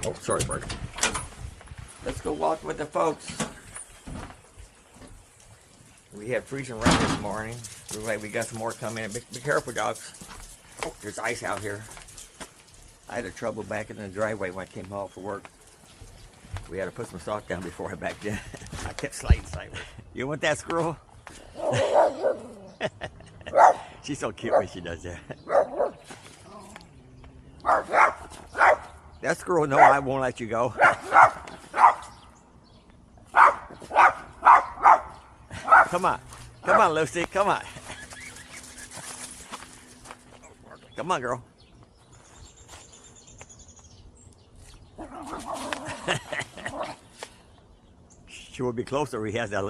Oh, sorry, Bert. Let's go walk with the folks. We had freezing rain this morning. Looks like we got some more coming in. Be careful, dogs. Oh, there's ice out here. I had trouble back in the driveway when I came home for work. We had to put some salt down before I backed in. I kept sliding sideways. You want that squirrel? She's so cute when she does that. That squirrel, no, I won't let you go. Come on. Come on, Lucy. Come on. Come on, girl. She will be closer. He has that